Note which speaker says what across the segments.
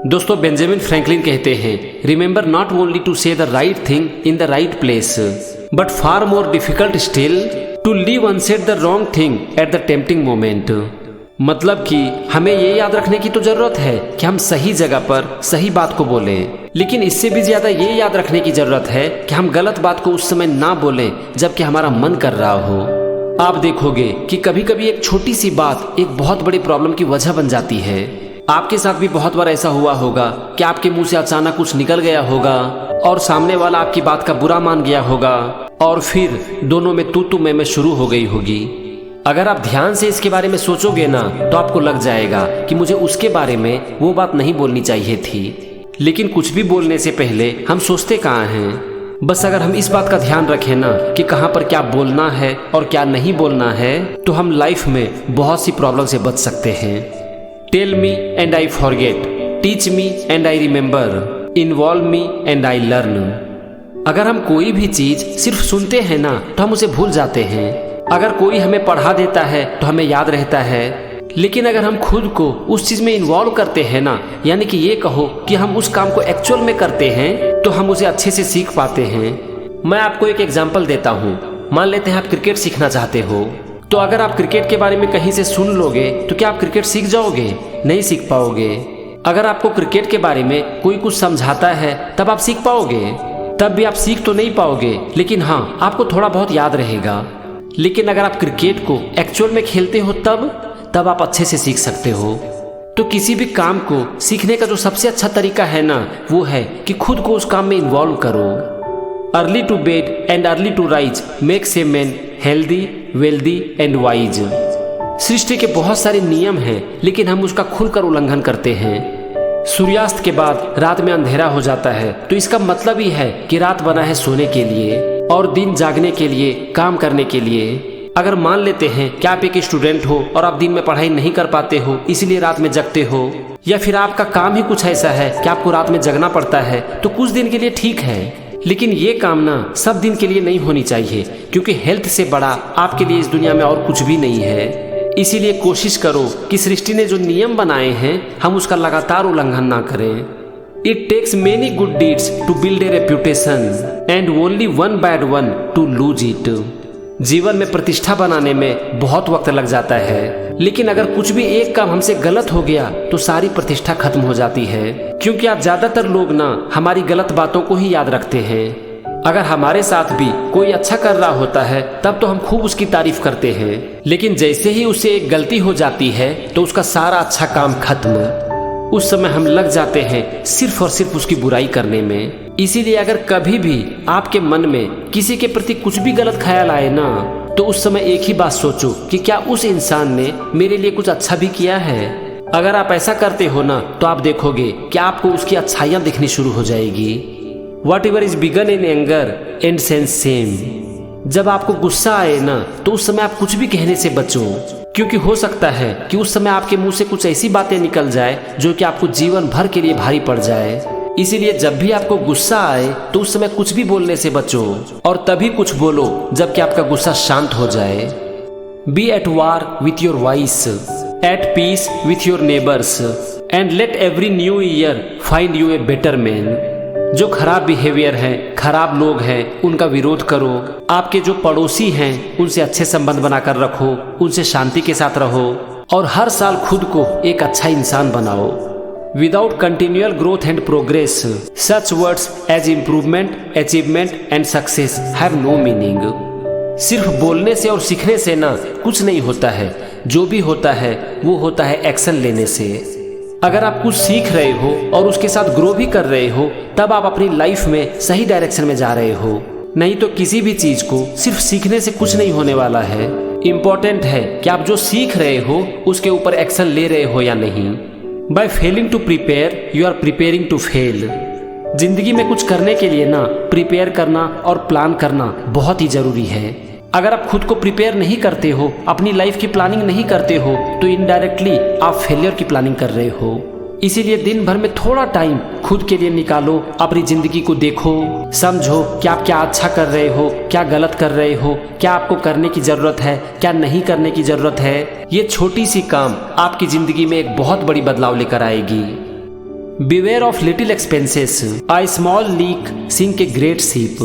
Speaker 1: दोस्तों, Benjamin Franklin कहते हैं, remember not only to say the right thing in the right place but far more difficult still to leave unsaid the wrong thing at the tempting moment. मतलब कि हमें ये याद रखने की तो जरूरत है कि हम सही जगह पर सही बात को बोलें, लेकिन इससे भी ज्यादा ये याद रखने की जरूरत है कि हम गलत बात को उस समय ना बोलें जबकि हमारा मन कर रहा हो। आप देखोगे कि कभी कभी एक छोटी सी बात एक बहुत बड़ी प्रॉब्लम की वजह बन जाती है। आपके साथ भी बहुत बार ऐसा हुआ होगा कि आपके मुंह से अचानक कुछ निकल गया होगा और सामने वाला आपकी बात का बुरा मान गया होगा और फिर दोनों में तू मैं शुरू हो गई होगी। अगर आप ध्यान से इसके बारे में सोचोगे ना तो आपको लग जाएगा कि मुझे उसके बारे में वो बात नहीं बोलनी चाहिए थी। लेकिन कुछ भी बोलने से पहले हम सोचते कहाँ हैं। बस अगर हम इस बात का ध्यान रखें ना कि कहाँ पर क्या बोलना है और क्या नहीं बोलना है, तो हम लाइफ में बहुत सी प्रॉब्लम से बच सकते हैं। Tell me and I forget, teach me and I remember, involve me and I learn. अगर हम कोई भी चीज सिर्फ सुनते हैं ना तो हम उसे भूल जाते हैं। अगर कोई हमें पढ़ा देता है तो हमें याद रहता है, लेकिन अगर हम खुद को उस चीज में इन्वॉल्व करते हैं ना, यानी कि ये कहो कि हम उस काम को एक्चुअल में करते हैं, तो हम उसे अच्छे से सीख पाते हैं। मैं आपको एक एग्जांपल देता हूँ। मान लेते हैं आप क्रिकेट सीखना चाहते हो, तो अगर आप क्रिकेट के बारे में कहीं से सुन लोगे तो क्या आप क्रिकेट सीख जाओगे? नहीं सीख पाओगे। अगर आपको क्रिकेट के बारे में कोई कुछ समझाता है तब आप सीख पाओगे? तब भी आप सीख तो नहीं पाओगे, लेकिन हाँ, आपको थोड़ा बहुत याद रहेगा। लेकिन अगर आप क्रिकेट को एक्चुअल में खेलते हो तब आप अच्छे से सीख सकते हो। तो किसी भी काम को सीखने का जो सबसे अच्छा तरीका है ना, वो है कि खुद को उस काम में इन्वॉल्व करो। Early to bed and early to rise makes a man healthy, wealthy and wise. सृष्टि के बहुत सारे नियम हैं, लेकिन हम उसका खुलकर उल्लंघन करते हैं। सूर्यास्त के बाद रात में अंधेरा हो जाता है, तो इसका मतलब ही है कि रात बना है सोने के लिए और दिन जागने के लिए, काम करने के लिए। अगर मान लेते हैं कि आप एक स्टूडेंट हो और आप दिन में पढ़ाई नहीं कर पाते हो, इसलिए रात में जगते हो, या फिर आपका काम ही कुछ ऐसा है कि आपको रात में जगना पड़ता है, तो कुछ दिन के लिए ठीक है, लेकिन ये काम ना सब दिन के लिए नहीं होनी चाहिए, क्योंकि हेल्थ से बड़ा आपके लिए इस दुनिया में और कुछ भी नहीं है। इसीलिए कोशिश करो कि सृष्टि ने जो नियम बनाए हैं हम उसका लगातार उल्लंघन ना करें। It takes many good deeds to build a reputation and only one bad one to lose it. जीवन में प्रतिष्ठा बनाने में बहुत वक्त लग जाता है, लेकिन अगर कुछ भी एक काम हमसे गलत हो गया तो सारी प्रतिष्ठा खत्म हो जाती है, क्योंकि आप ज्यादातर लोग ना हमारी गलत बातों को ही याद रखते हैं। अगर हमारे साथ भी कोई अच्छा कर रहा होता है तब तो हम खूब उसकी तारीफ करते हैं, लेकिन जैसे ही उसे एक गलती हो जाती है तो उसका सारा अच्छा काम खत्म। उस समय हम लग जाते हैं सिर्फ और सिर्फ उसकी बुराई करने में। इसीलिए अगर कभी भी आपके मन में किसी के प्रति कुछ भी गलत ख्याल आए ना, तो उस समय एक ही बात सोचो कि क्या उस इंसान ने मेरे लिए कुछ अच्छा भी किया है। अगर आप ऐसा करते हो ना तो आप देखोगे कि आपको उसकी अच्छाइयाँ दिखनी शुरू हो जाएगी। What ever is begin in anger ends in same. जब आपको गुस्सा आए ना तो उस समय आप कुछ भी कहने से बचो, क्योंकि हो सकता है कि उस समय आपके मुंह से कुछ ऐसी बातें निकल जाए जो कि आपको जीवन भर के लिए भारी पड़ जाए। इसीलिए जब भी आपको गुस्सा आए तो उस समय कुछ भी बोलने से बचो, और तभी कुछ बोलो जबकि आपका गुस्सा शांत हो जाए। Be at war with your vice, at peace with your neighbours and let every new year find you a better man. जो खराब बिहेवियर है, खराब लोग हैं, उनका विरोध करो। आपके जो पड़ोसी हैं उनसे अच्छे संबंध बनाकर रखो, उनसे शांति के साथ रहो, और हर साल खुद को एक अच्छा इंसान बनाओ। Without continual growth and progress such words as improvement, achievement and success have no meaning. सिर्फ बोलने से और सीखने से ना कुछ नहीं होता है। जो भी होता है वो होता है एक्शन लेने से। अगर आप कुछ सीख रहे हो और उसके साथ ग्रो भी कर रहे हो, तब आप अपनी लाइफ में सही डायरेक्शन में जा रहे हो। नहीं तो किसी भी चीज को सिर्फ सीखने से कुछ नहीं होने वाला है। इम्पोर्टेंट है कि आप जो सीख रहे हो उसके ऊपर एक्शन ले रहे हो या नहीं। By failing to prepare you are preparing to fail. जिंदगी में कुछ करने के लिए ना प्रिपेयर करना और प्लान करना बहुत ही जरूरी है। अगर आप खुद को प्रिपेयर नहीं करते हो, अपनी लाइफ की प्लानिंग नहीं करते हो, तो इनडायरेक्टली आप फेलियर की प्लानिंग कर रहे हो। इसीलिए दिन भर में थोड़ा टाइम खुद के लिए निकालो, अपनी जिंदगी को देखो, समझो कि आप क्या अच्छा कर रहे हो, क्या गलत कर रहे हो, क्या आपको करने की जरूरत है, क्या नहीं करने की जरूरत है। ये छोटी सी काम आपकी जिंदगी में एक बहुत बड़ी बदलाव लेकर आएगी। Beware of little expenses, a small leak sink a great ship.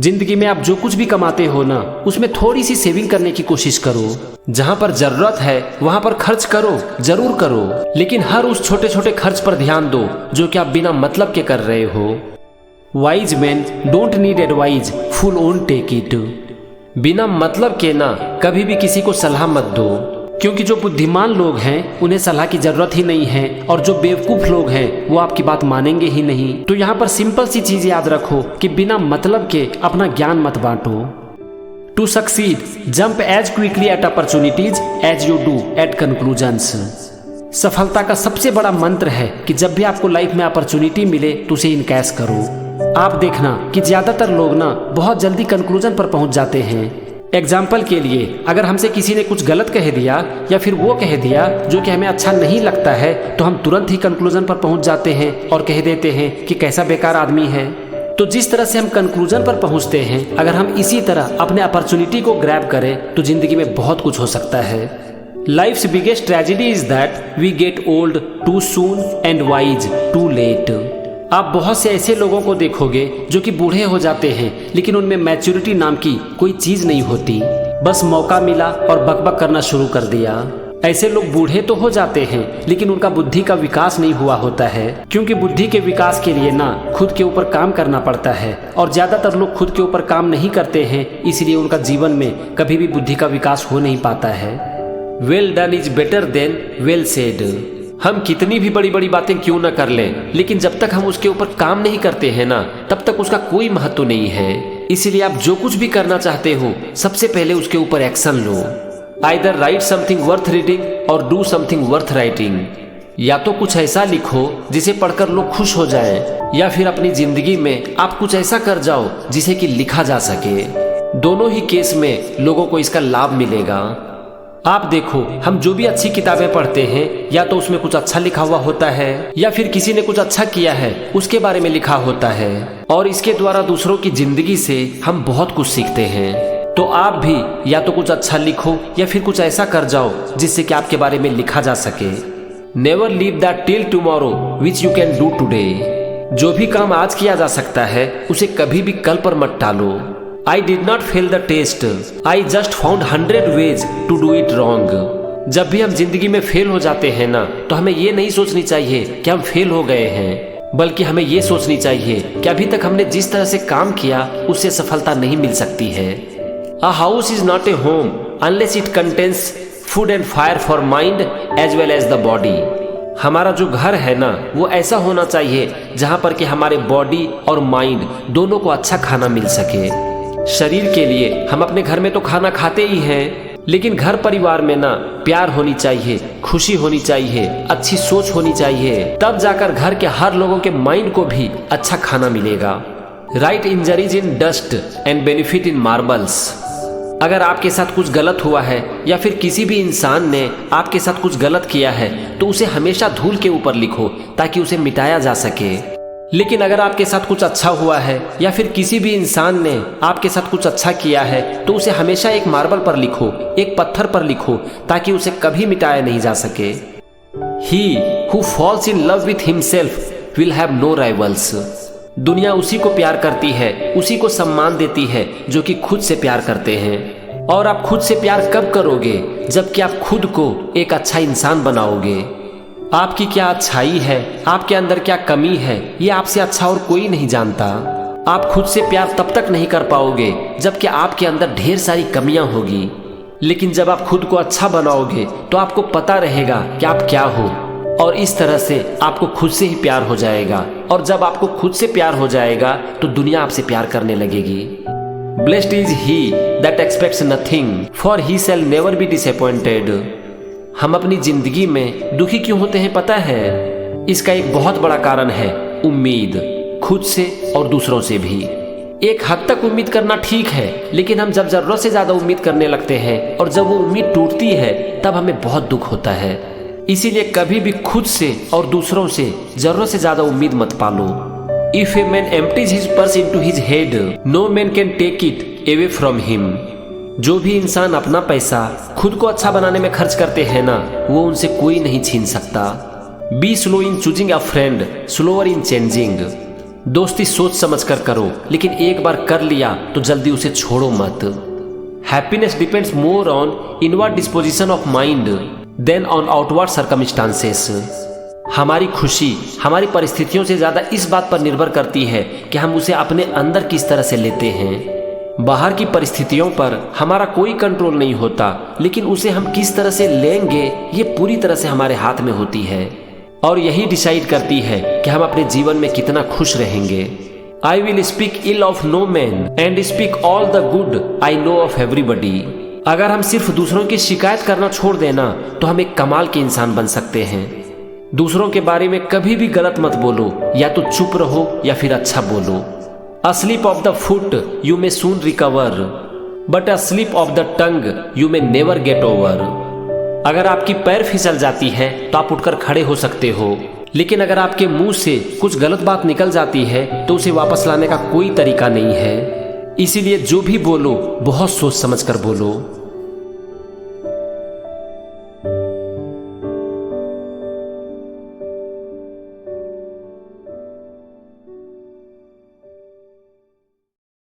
Speaker 1: जिंदगी में आप जो कुछ भी कमाते हो ना, उसमें थोड़ी सी सेविंग करने की कोशिश करो। जहां पर जरूरत है वहां पर खर्च करो, जरूर करो, लेकिन हर उस छोटे छोटे खर्च पर ध्यान दो जो कि आप बिना मतलब के कर रहे हो। Wise man don't need advice, fool won't take it. बिना मतलब के ना कभी भी किसी को सलाह मत दो, क्योंकि जो बुद्धिमान लोग हैं उन्हें सलाह की जरूरत ही नहीं है, और जो बेवकूफ लोग हैं वो आपकी बात मानेंगे ही नहीं। तो यहाँ पर सिंपल सी चीज याद रखो कि बिना मतलब के अपना ज्ञान मत बांटो। To succeed jump as quickly at opportunities as you do at conclusions. सफलता का सबसे बड़ा मंत्र है कि जब भी आपको लाइफ में अपॉर्चुनिटी मिले तो उसे इनकैश करो। आप देखना कि ज्यादातर लोग ना बहुत जल्दी कंक्लूजन पर पहुंच जाते हैं। एग्जाम्पल के लिए, अगर हमसे किसी ने कुछ गलत कह दिया या फिर वो कह दिया जो कि हमें अच्छा नहीं लगता है, तो हम तुरंत ही कंक्लूजन पर पहुंच जाते हैं और कह देते हैं कि कैसा बेकार आदमी है। तो जिस तरह से हम कंक्लूजन पर पहुंचते हैं, अगर हम इसी तरह अपने अपॉर्चुनिटी को ग्रैब करें तो जिंदगी में बहुत कुछ हो सकता है। Life's biggest tragedy is that we get old too soon and wise too late. आप बहुत से ऐसे लोगों को देखोगे जो कि बूढ़े हो जाते हैं, लेकिन उनमें मैच्योरिटी नाम की कोई चीज नहीं होती। बस मौका मिला और बकबक करना शुरू कर दिया। ऐसे लोग बूढ़े तो हो जाते हैं, लेकिन उनका बुद्धि का विकास नहीं हुआ होता है, क्योंकि बुद्धि के विकास के लिए ना खुद के ऊपर काम करना पड़ता है, और ज्यादातर लोग खुद के ऊपर काम नहीं करते हैं, इसलिए उनका जीवन में कभी भी बुद्धि का विकास हो नहीं पाता है। Well done is better than well said. हम कितनी भी बड़ी बड़ी बातें क्यों ना कर लें, लेकिन जब तक हम उसके ऊपर काम नहीं करते हैं ना, तब तक उसका कोई महत्व नहीं है। इसलिए आप जो कुछ भी करना चाहते हो, सबसे पहले उसके ऊपर एक्शन लो। Either write something worth reading और डू समथिंग वर्थ राइटिंग। या तो कुछ ऐसा लिखो जिसे पढ़कर लोग खुश हो जाएं, या फिर अपनी जिंदगी में आप कुछ ऐसा कर जाओ जिसे कि लिखा जा सके। दोनों ही केस में लोगों को इसका लाभ मिलेगा। आप देखो, हम जो भी अच्छी किताबें पढ़ते हैं, या तो उसमें कुछ अच्छा लिखा हुआ होता है, या फिर किसी ने कुछ अच्छा किया है उसके बारे में लिखा होता है, और इसके द्वारा दूसरों की जिंदगी से हम बहुत कुछ सीखते हैं। तो आप भी या तो कुछ अच्छा लिखो या फिर कुछ ऐसा कर जाओ जिससे कि आपके बारे में लिखा जा सके। Never leave that till tomorrow which you can do today. जो भी काम आज किया जा सकता है उसे कभी भी कल पर मत टालो। I did not fail the test. I just found 100 ways to do it wrong. जब भी हम जिंदगी में फेल हो जाते हैं ना, तो हमें ये नहीं सोचनी चाहिए कि हम फेल हो गए हैं, बल्कि हमें ये सोचनी चाहिए कि अभी तक हमने जिस तरह से काम किया उससे सफलता नहीं मिल सकती है। A house is not a home unless it contains food and fire for mind as well as the body. हमारा जो घर है ना, वो ऐसा होना चाहिए जहाँ पर कि हमारे बॉडी और माइंड दोनों को अच्छा खाना मिल सके। शरीर के लिए हम अपने घर में तो खाना खाते ही हैं, लेकिन घर परिवार में ना प्यार होनी चाहिए, खुशी होनी चाहिए, अच्छी सोच होनी चाहिए, तब जाकर घर के हर लोगों के माइंड को भी अच्छा खाना मिलेगा। Right injuries in dust and benefit in marbles. अगर आपके साथ कुछ गलत हुआ है या फिर किसी भी इंसान ने आपके साथ कुछ गलत किया है, तो उसे हमेशा धूल के ऊपर लिखो ताकि उसे मिटाया जा सके। लेकिन अगर आपके साथ कुछ अच्छा हुआ है या फिर किसी भी इंसान ने आपके साथ कुछ अच्छा किया है, तो उसे हमेशा एक मार्बल पर लिखो, एक पत्थर पर लिखो, ताकि उसे कभी मिटाया नहीं जा सके। He who falls in love with himself will have no rivals. दुनिया उसी को प्यार करती है, उसी को सम्मान देती है जो कि खुद से प्यार करते हैं। और आप खुद से प्यार कब करोगे? जबकि आप खुद को एक अच्छा इंसान बनाओगे। आपकी क्या अच्छाई है, आपके अंदर क्या कमी है, ये आपसे अच्छा और कोई नहीं जानता। आप खुद से प्यार तब तक नहीं कर पाओगे जबकि आपके अंदर ढेर सारी कमियां होगी, लेकिन जब आप खुद को अच्छा बनाओगे तो आपको पता रहेगा कि आप क्या हो, और इस तरह से आपको खुद से ही प्यार हो जाएगा। और जब आपको खुद से प्यार हो जाएगा तो दुनिया आपसे प्यार करने लगेगी। Blessed is he that aspects nothing, for he shell never be disappointed. हम अपनी जिंदगी में दुखी क्यों होते हैं पता है? इसका एक बहुत बड़ा कारण है उम्मीद, खुद से और दूसरों से भी। एक हद तक उम्मीद करना ठीक है, लेकिन हम जब जरूरत से ज्यादा उम्मीद करने लगते हैं और जब वो उम्मीद टूटती है तब हमें बहुत दुख होता है। इसीलिए कभी भी खुद से और दूसरों से जरूरत से ज्यादा उम्मीद मत पालो। If a man empties his purse into his head, no man can take it away from him. जो भी इंसान अपना पैसा खुद को अच्छा बनाने में खर्च करते हैं ना, वो उनसे कोई नहीं छीन सकता। Be slow in choosing a friend, slower in changing. दोस्ती सोच समझ कर करो, लेकिन एक बार कर लिया तो जल्दी उसे छोड़ो मत। Happiness depends more on inward disposition of mind than on outward circumstances. हमारी खुशी हमारी परिस्थितियों से ज्यादा इस बात पर निर्भर करती है कि हम उसे अपने अंदर किस तरह से लेते हैं। बाहर की परिस्थितियों पर हमारा कोई कंट्रोल नहीं होता, लेकिन उसे हम किस तरह से लेंगे ये पूरी तरह से हमारे हाथ में होती है और यही डिसाइड करती है कि हम अपने जीवन में कितना खुश रहेंगे। I will speak ill of no man and speak all the good I know of everybody. अगर हम सिर्फ दूसरों की शिकायत करना छोड़ देना तो हम एक कमाल के इंसान बन सकते हैं। दूसरों के बारे में कभी भी गलत मत बोलो, या तो चुप रहो या फिर अच्छा बोलो। A slip of the foot you may soon recover, but a slip of the tongue you may never get over. अगर आपकी पैर फिसल जाती है तो आप उठकर खड़े हो सकते हो, लेकिन अगर आपके मुंह से कुछ गलत बात निकल जाती है तो उसे वापस लाने का कोई तरीका नहीं है। इसीलिए जो भी बोलो बहुत सोच समझ कर बोलो।